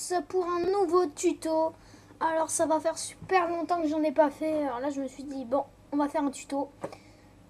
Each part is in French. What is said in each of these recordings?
tous pour un nouveau tuto. Alors ça va faire super longtemps que j'en ai pas fait. Alors là je me suis dit bon, on va faire un tuto.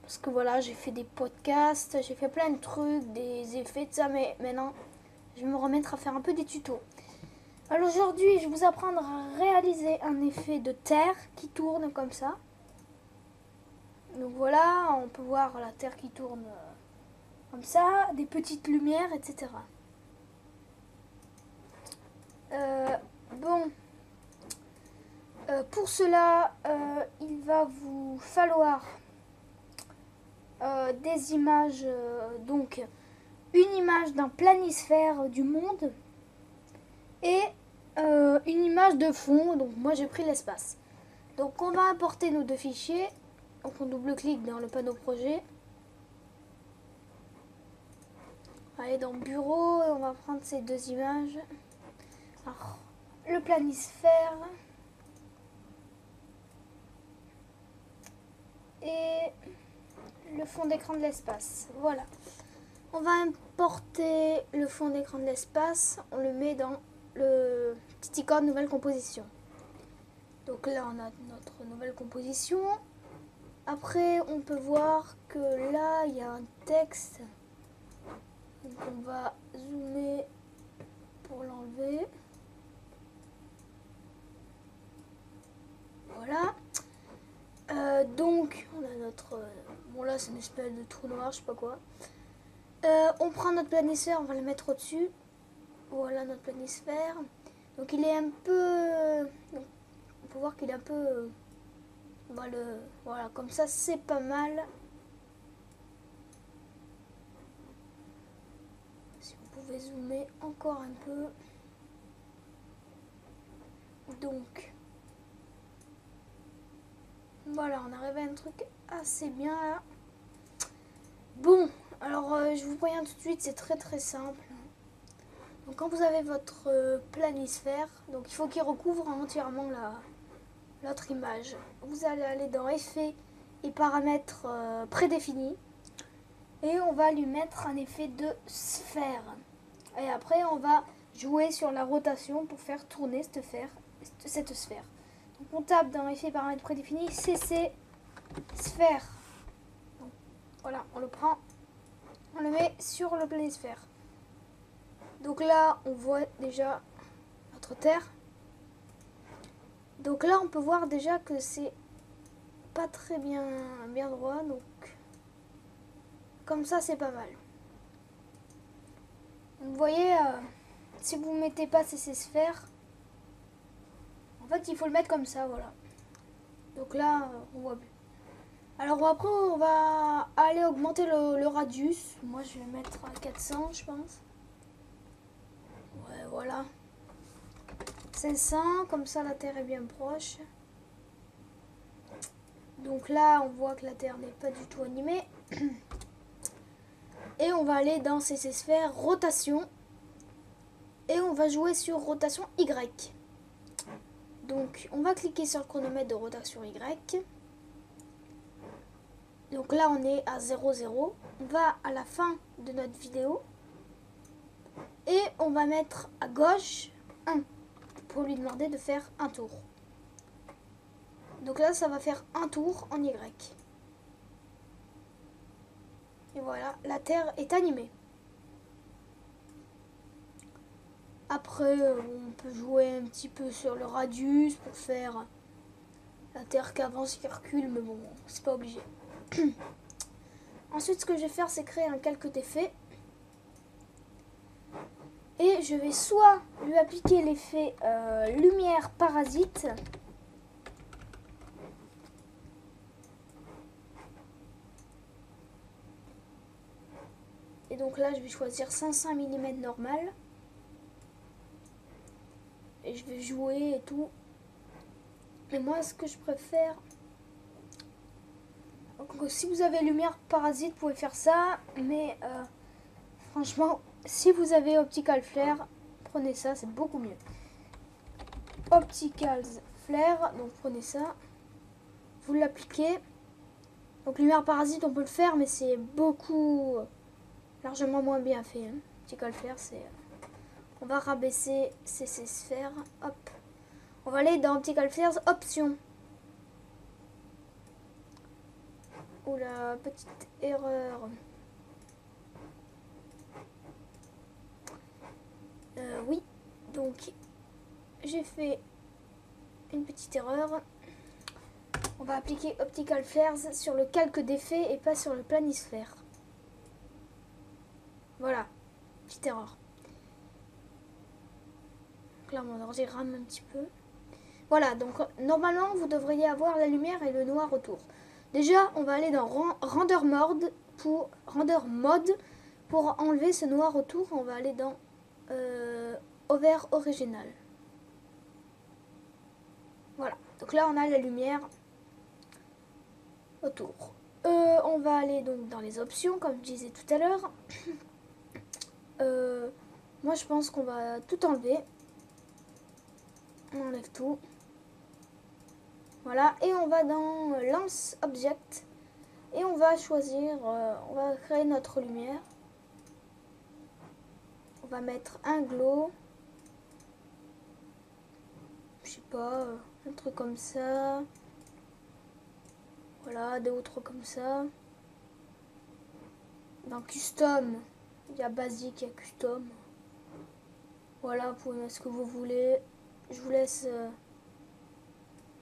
Parce que voilà, j'ai fait des podcasts, j'ai fait plein de trucs, des effets de ça. Mais maintenant, je vais me remettre à faire un peu des tutos. Alors aujourd'hui, je vais vous apprendre à réaliser un effet de terre qui tourne comme ça. Donc voilà, on peut voir la terre qui tourne comme ça, des petites lumières, etc. Bon, pour cela, il va vous falloir des images, donc une image d'un planisphère du monde et une image de fond. Donc moi j'ai pris l'espace. Donc on va importer nos deux fichiers. Donc on double-clique dans le panneau projet. Allez dans bureau et on va prendre ces deux images. Alors, le planisphère et le fond d'écran de l'espace. Voilà. On va importer le fond d'écran de l'espace. On le met dans le petit icône nouvelle composition. Donc là, on a notre nouvelle composition. Après, on peut voir que là, il y a un texte. Donc on va zoomer pour l'enlever. Voilà. Donc, on a notre... bon là, c'est une espèce de trou noir, je sais pas quoi. On prend notre planisphère, on va le mettre au-dessus. Voilà notre planisphère. Donc il est un peu... on peut voir qu'il est un peu... voilà, comme ça, c'est pas mal. Si vous pouvez zoomer encore un peu. Donc... voilà, on arrive à un truc assez bien là. Bon, alors je vous préviens tout de suite, c'est très simple. Donc quand vous avez votre planisphère, donc il faut qu'il recouvre entièrement l'autre image. Vous allez aller dans Effets et Paramètres prédéfinis. Et on va lui mettre un effet de sphère. Et après on va jouer sur la rotation pour faire tourner cette sphère. Donc on tape dans Effets Paramètres prédéfinis, CC sphère. Donc, voilà, on le prend, on le met sur le planisphère. Donc là, on voit déjà notre Terre. Donc là, on peut voir déjà que c'est pas très bien droit. Donc comme ça, c'est pas mal. Vous voyez, si vous ne mettez pas ces sphères, en fait, il faut le mettre comme ça, voilà. Donc là, on voit plus. Alors après, on va aller augmenter le radius. Moi, je vais mettre à 400, je pense. Ouais, voilà. 500, comme ça, la Terre est bien proche. Donc là, on voit que la Terre n'est pas du tout animée. Et on va aller dans ces sphères, rotation. Et on va jouer sur rotation Y. Donc, on va cliquer sur le chronomètre de rotation Y. Donc là, on est à 0, 0. On va à la fin de notre vidéo. Et on va mettre à gauche 1 pour lui demander de faire un tour. Donc là, ça va faire un tour en Y. Et voilà, la Terre est animée. Après, on peut jouer un petit peu sur le radius pour faire la Terre qui avance, qui recule, mais bon, c'est pas obligé. Ensuite, ce que je vais faire, c'est créer un calque d'effet. Et je vais soit lui appliquer l'effet lumière parasite. Et donc là, je vais choisir 105 mm normal. Et je vais jouer et tout. Mais moi, ce que je préfère... donc, si vous avez lumière parasite, vous pouvez faire ça. Mais franchement, si vous avez Optical Flare, prenez ça, c'est beaucoup mieux. Optical Flare, donc prenez ça. Vous l'appliquez. Donc lumière parasite, on peut le faire, mais c'est beaucoup... largement moins bien fait. Optical Flare, c'est... On va rabaisser ces sphères. Hop. On va aller dans Optical Flares, options. Oula, petite erreur. Oui, donc j'ai fait une petite erreur. On va appliquer Optical Flares sur le calque d'effet et pas sur le planisphère. Voilà, petite erreur. Donc là, mon ordi rame un petit peu. Voilà, donc normalement, vous devriez avoir la lumière et le noir autour. Déjà, on va aller dans Render Mode pour enlever ce noir autour. On va aller dans Over Original. Voilà, donc là, on a la lumière autour. On va aller donc dans les options, comme je disais tout à l'heure. Moi, je pense qu'on va tout enlever. On enlève tout. Voilà, et on va dans Lens Object. Et on va choisir, on va créer notre lumière. On va mettre un glow. Je sais pas, un truc comme ça. Voilà, d'autres comme ça. Dans Custom, il y a Basique, il y a Custom. Voilà, vous pouvez mettre ce que vous voulez. Je vous laisse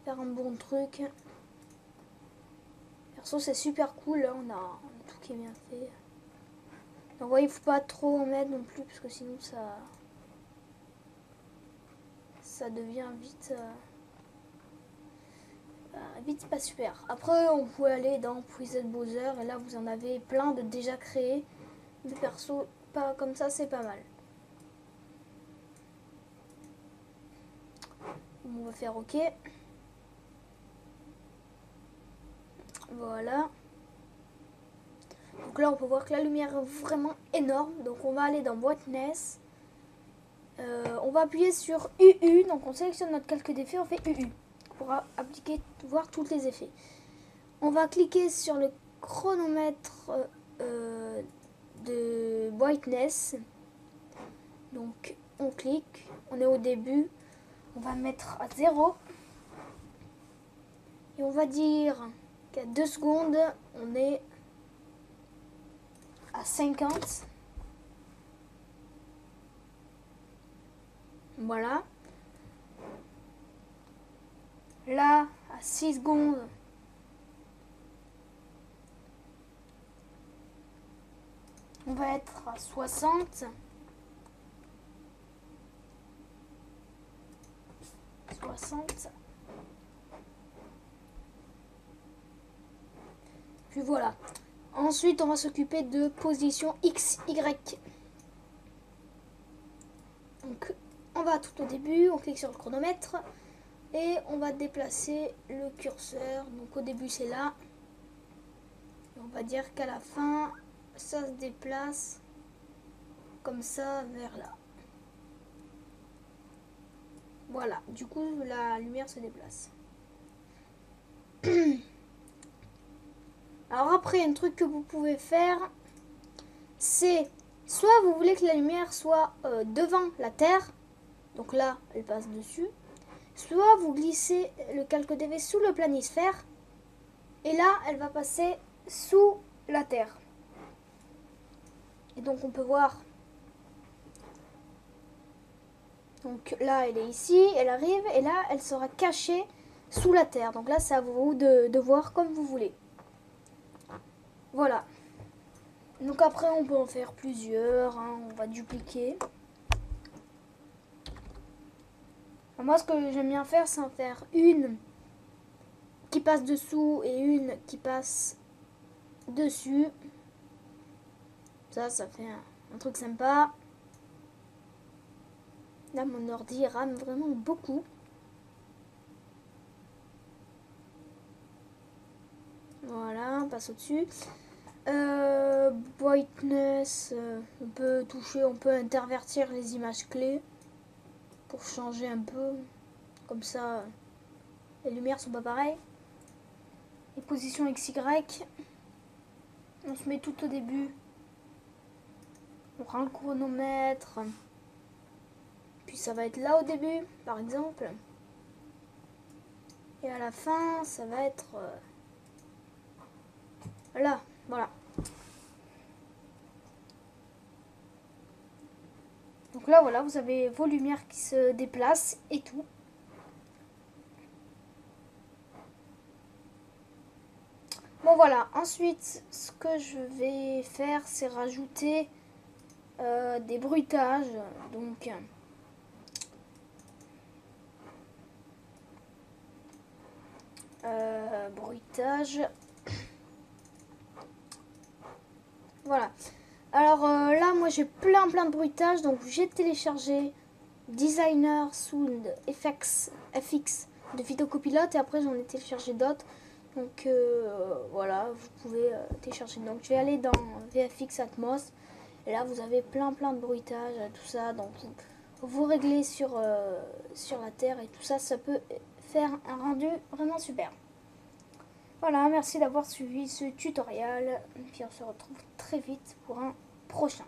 faire un bon truc. Perso, c'est super cool, là, on a tout qui est bien fait. Donc, ouais, il faut pas trop en mettre non plus, parce que sinon ça devient vite, vite pas super. Après, on peut aller dans Preset Browser, et là, vous en avez plein de déjà créés. Mais perso, pas comme ça, c'est pas mal. On va faire OK. Voilà. Donc là, on peut voir que la lumière est vraiment énorme. Donc on va aller dans Brightness. On va appuyer sur UU. Donc on sélectionne notre calque d'effet, on fait UU pour appliquer, voir tous les effets. On va cliquer sur le chronomètre de Brightness. Donc on clique, on est au début. On va mettre à 0. Et on va dire qu'à 2 secondes, on est à 50. Voilà. Là, à 6 secondes, on va être à 60. 60. Puis voilà. Ensuite, on va s'occuper de position X, Y. Donc, on va tout au début, on clique sur le chronomètre et on va déplacer le curseur. Donc, au début, c'est là. Et on va dire qu'à la fin, ça se déplace comme ça vers là. Voilà. Du coup, la lumière se déplace. Alors après, un truc que vous pouvez faire, c'est soit vous voulez que la lumière soit devant la Terre, donc là, elle passe dessus, soit vous glissez le calque d'effet sous le planisphère, et là, elle va passer sous la Terre. Et donc on peut voir, donc là, elle est ici, elle arrive, et là, elle sera cachée sous la Terre. Donc là, c'est à vous de voir comme vous voulez. Voilà. Donc après, on peut en faire plusieurs, hein, on va dupliquer. Moi, ce que j'aime bien faire, c'est en faire une qui passe dessous et une qui passe dessus. Ça fait un truc sympa. Là, mon ordi rame vraiment beaucoup. Voilà, on passe au-dessus. Brightness, on peut toucher, on peut intervertir les images clés pour changer un peu. Comme ça, les lumières sont pas pareilles. Et position XY, on se met tout au début. On prend le chronomètre. Puis ça va être là au début, par exemple. Et à la fin, ça va être là, voilà. Donc là, voilà, vous avez vos lumières qui se déplacent et tout. Bon voilà, ensuite, ce que je vais faire, c'est rajouter des bruitages. Donc, bruitage. Voilà. Alors là, moi j'ai plein de bruitages. Donc j'ai téléchargé Designer Sound FX de Vidéocopilote et après j'en ai téléchargé d'autres. Donc voilà, vous pouvez télécharger. Donc je vais aller dans VFX Atmos et là vous avez plein de bruitages, tout ça. Donc vous réglez sur la terre et tout ça, ça peut faire un rendu vraiment super. Voilà, merci d'avoir suivi ce tutoriel. Et puis on se retrouve très vite pour un prochain.